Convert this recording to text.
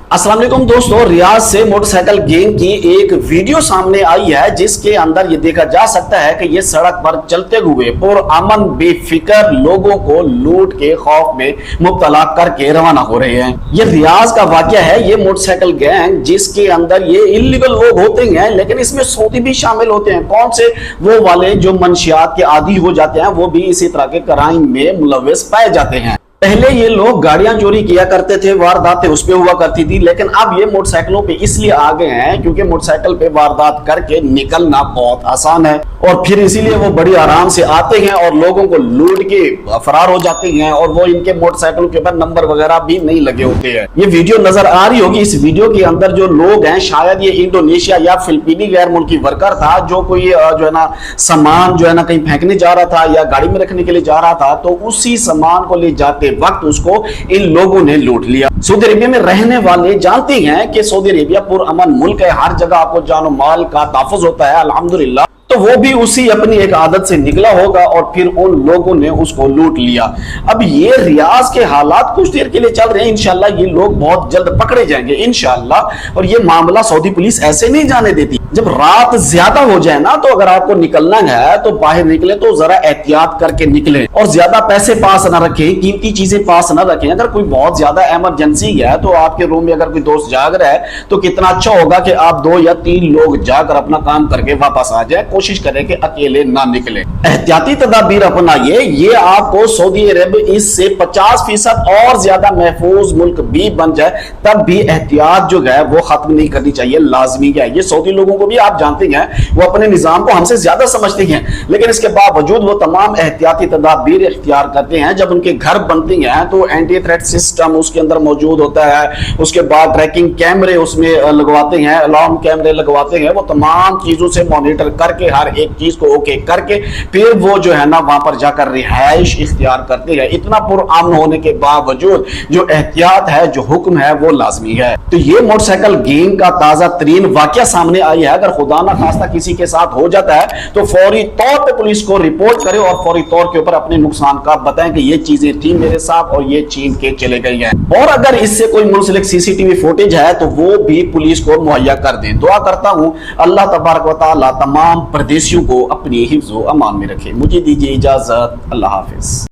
अस्सलाम वालेकुम दोस्तों, रियाज से मोटरसाइकिल गैंग की एक वीडियो सामने आई है जिसके अंदर ये देखा जा सकता है कि ये सड़क पर चलते हुए पुरअमन बेफिक्र लोगों को लूट के खौफ में मुब्तला करके रवाना हो रहे हैं। ये रियाज का वाकया है। ये मोटरसाइकिल गैंग जिसके अंदर ये इलीगल लोग होते हैं, लेकिन इसमें सऊदी भी शामिल होते हैं। कौन से? वो वाले जो मंशियात के आदी हो जाते हैं, वो भी इसी तरह के क्राइम में मुलव्वस पाए जाते हैं। पहले ये लोग गाड़ियां चोरी किया करते थे, वारदातें उस पे हुआ करती थी, लेकिन अब ये मोटरसाइकिलों पे इसलिए आ गए हैं क्योंकि मोटरसाइकिल पे वारदात करके निकलना बहुत आसान है और फिर इसीलिए वो बड़ी आराम से आते हैं और लोगों को लूट के फरार हो जाते हैं। और वो इनके मोटरसाइकिलों के ऊपर नंबर वगैरह भी नहीं लगे होते हैं। ये वीडियो नजर आ रही होगी। इस वीडियो के अंदर जो लोग हैं, शायद ये इंडोनेशिया या फिलिपीनी गैर मुल्की वर्कर था जो कोई जो है ना सामान जो है ना कहीं फेंकने जा रहा था या गाड़ी में रखने के लिए जा रहा था, तो उसी सामान को ले जाते वक्त उसको इन लोगों ने लूट लिया। सऊदी अरेबिया में रहने वाले जानते हैं कि सऊदी अरेबिया पुरअमन मुल्क है, हर जगह आपको जानो माल का तहफ़्फ़ुज़ होता है अल्हम्दुलिल्लाह। तो वो भी उसी अपनी एक आदत से निकला होगा और फिर उन लोगों ने उसको लूट लिया। अब ये रियाज के हालात कुछ देर के लिए चल रहे हैं, इंशाल्लाह ये लोग बहुत जल्द पकड़े जाएंगे इंशाल्लाह। और ये मामला सऊदी पुलिस ऐसे नहीं जाने देती। जब रात ज्यादा हो जाए ना, तो अगर आपको निकलना है तो बाहर निकले तो जरा एहतियात करके निकले और ज्यादा पैसे पास ना रखें, कीमती चीजें पास ना रखें। अगर कोई बहुत ज्यादा इमरजेंसी है तो आपके रूम में अगर कोई दोस्त जाग रहा है तो कितना अच्छा होगा कि आप 2 या 3 लोग जाकर अपना काम करके वापस आ जाए। कोशिश करें कि अकेले ना निकले, एहतियाती तदाबीर अपनाइए। ये आपको सऊदी अरब इससे 50% और ज्यादा महफूज मुल्क भी बन जाए, तब भी एहतियात जो है वो खत्म नहीं करनी चाहिए, लाजमी है। ये सऊदी लोगों को भी आप जानते हैं, वो अपने निजाम को हमसे ज्यादा समझते हैं, लेकिन इसके बावजूद वो तमाम एहतियाती तदाबीर इख्तियार करते हैं। जब उनके घर बनते हैं तो एंटी थ्रेट सिस्टम उसके अंदर मौजूद होता है, उसके बाद ट्रैकिंग कैमरे उसमें लगवाते हैं, अलार्म कैमरे लगवाते हैं। वो तमाम चीजों से मॉनिटर करके हर एक चीज को ओके करके फिर वो जो है ना वहां पर जाकर रिहाइश इख्तियार करते हैं। इतना पुरअमन होने के बावजूद जो एहतियात है, जो हुक्म है, वो लाजमी है। तो ये मोटरसाइकिल गैंग का ताजा तरीन वाकया सामने आई है। अगर खुदा ना खास्ता किसी के साथ हो जाता है तो फौरी तौर पे पुलिस को रिपोर्ट करें और फौरी तौर के ऊपर अपने नुकसान का बताएं कि ये चीजें थी मेरे साथ और ये छीन के चले गई हैं। और अगर इससे कोई मुंसलिक सीसीटीवी फुटेज है तो वो भी पुलिस को मुहैया कर दें। दुआ करता हूं अल्लाह तबारक व तआला तमाम परदेशियों को अपनी हिफ्ज़ व अमान में रखे। मुझे दीजिए इजाजत। अल्लाह हाफिज।